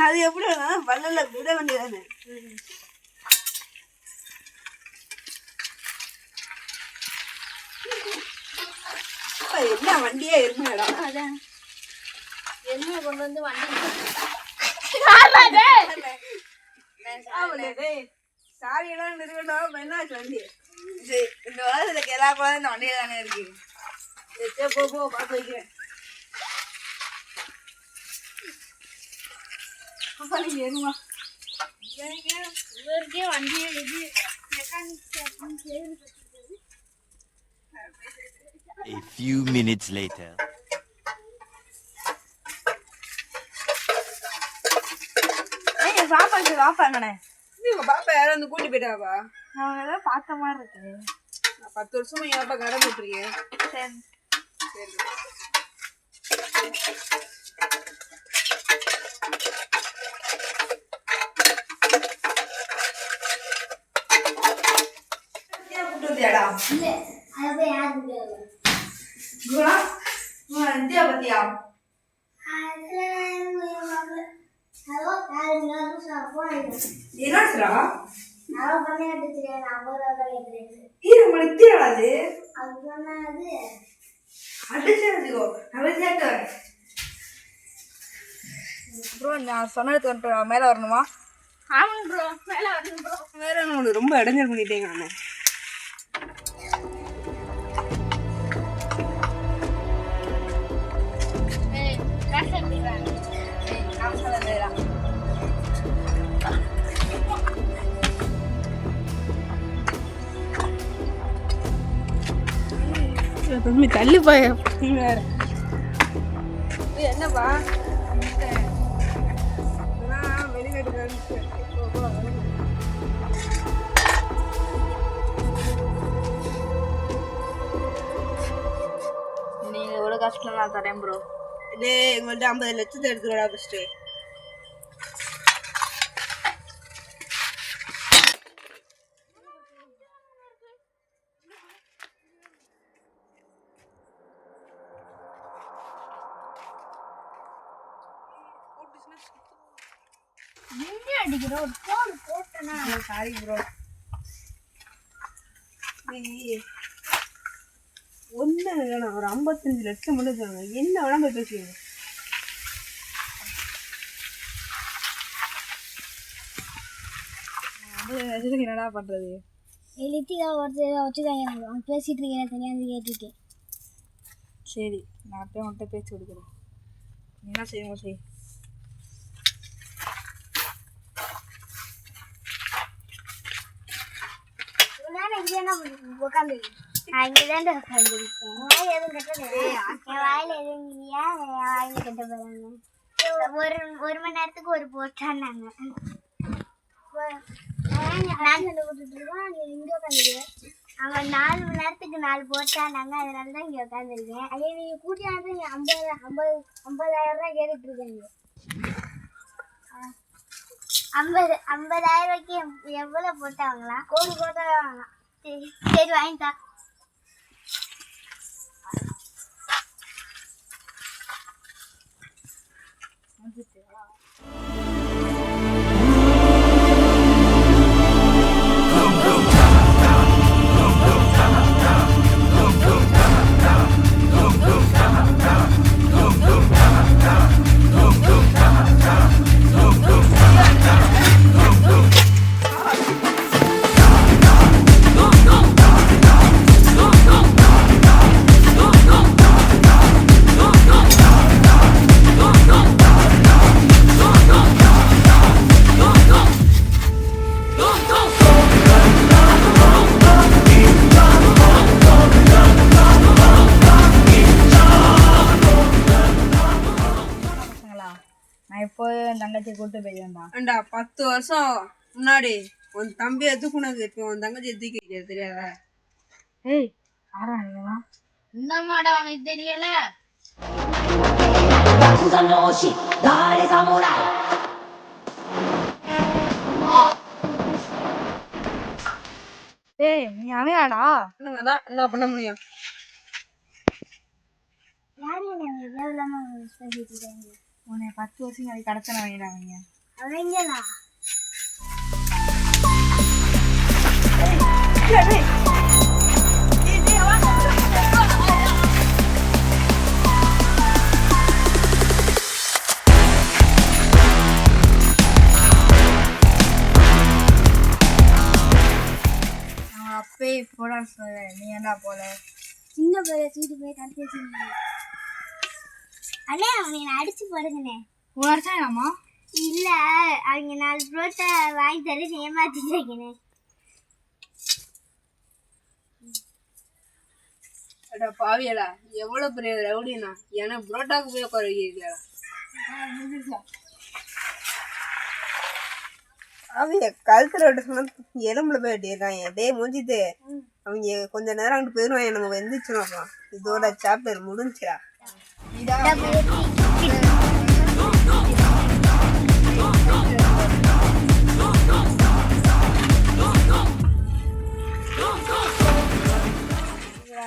அது எப்படி வள்ளல விட வேண்டியதானே. என்ன வண்டியே எருமைடா. அதான் எருமையை கொண்டு வந்து வண்டி சாரியெல்லாம் நிறுவனம் என்னாச்சு வண்டி. இந்த உலகத்துல எல்லா குழந்தை இந்த வண்டியில தானே இருக்கு. போ பார்த்து வைக்கிறேன். எருமா இவருக்கே வண்டியை இது mechanic. A few minutes later. பாப்பாங்கண்ணே உங்க பாப்பா யாரும் வந்து கூட்டி போயிட்டாப்பா. அவங்க ஏதோ பார்த்த மாதிரி இருக்கு. 10 வருஷமா ஏன்ப்பா கடை போட்டுருக்கீங்க? சரி பத்தியா என்னடா நான் சொன்னதுக்கு வந்துட்டு மேல வரணுமா? ஆமாங்க ப்ரோ, மேல வரணும் ப்ரோ. வேற ஒன்று ரொம்ப இடைஞ்சல் பண்ணிட்டேங்க நான். தள்ளி போய் வேற என்னப்பா வெளிநாட்டு நீங்க எவ்வளவு கஷ்டம் நான் தரேன் ப்ரோ. இதே எங்கள்கிட்ட 50 லட்சத்தை எடுத்துக்கடா ஃபர்ஸ்ட். அடிக்கிறோம் போட்டனா. Sorry bro. ஒண்ணு வேணாம், ஒரு 55 லட்சம் மட்டும் தாங்க. என்ன வேணா போய் பேசுவீங்க. என்னடா பண்றது? லித்திகா ஒருத்தர் வச்சுக்காங்க பேசிட்டு இருக்கேன் தனியாக கேட்டுட்டு. சரி நான் அப்படியே உன்கிட்ட பேச்சு கொடுக்குறேன். என்ன செய்யுங்க செய். உட்காந்து நான் இங்கதான் உட்காந்துருக்கேன். எதுவும் கட்டல, என் வாயில எதுவும் இல்லையா? என் வாயில கட்ட போறாங்க. ஒரு மணி நேரத்துக்கு ஒரு போட்டான்னாங்க. இங்க உட்காந்துருக்கேன். அவங்க 4 மணி நேரத்துக்கு 4 போட்டானாங்க. அதனாலதான் இங்க உட்காந்துருக்கேன். அதே நீங்க கூட்டியாந்து 50,000 ரூபாய் கேட்டுட்டு இருக்காங்க. 50,000 ரூபாய்க்கு எவ்வளவு போட்டாங்களா? 1 கோடி போட்டா வாங்கலாம். சரி வாங்கிட்டா. தங்கச்சி கூட்டு போயிருந்தா. 10 வருஷம் முன்னாடி உன் தம்பி எதுக்குனது இப்போ உன் தங்கச்சி எதுக்கு தெரியாதா? ஏய் ஆறாங்களா இந்த மாட உனக்கு தெரியல? ஏய் நீ அவனாடா? என்ன பண்ண முடியும்? யாரும் இல்லை எவ்வளோ இல்லாமல் பேசிட்டு இருக்காங்க. உன்னை 10 வருஷம் நாளைக்கு கடத்தன வாங்கிடுறாங்க. அவங்களா அப்பே போட சொல்ல நீ ஏன்டா போல? சின்ன பைய தூக்கிட்டு போய் கடத்தி வச்சிருந்தாங்க. அண்ணே அவங்க அடிச்சு போடுங்கண்ணே. ஒரு வருஷம் ஆமா இல்ல அவங்க 4 புரோட்டா வாங்கி தர ஏமாத்திட்டு இருக்கேனே. அடா பாவியலா, எவ்வளவு பெரிய ரவுடினா ஏன்னா புரோட்டாக்கு போய் உட்கார வைக்கிறீங்களா? அவங்க கழுத்துல விட்டு சொன்னா எலும்புல போய் வெட்டியிருக்காங்க. டே முடிஞ்சுது, அவங்க கொஞ்ச நேரம் அங்கிட்டு போயிடுவாங்க. நம்ம வெந்துச்சிடும். இதோட சாப்டர் முடிஞ்சுடா.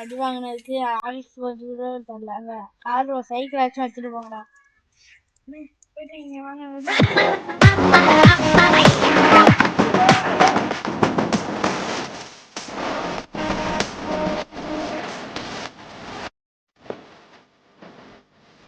அடி வாங்கினதுக்கு ஆஃபீஸ் தரல. கார் சைக்கிள் ஆச்சும் வச்சுட்டு போங்கடா. வாங்க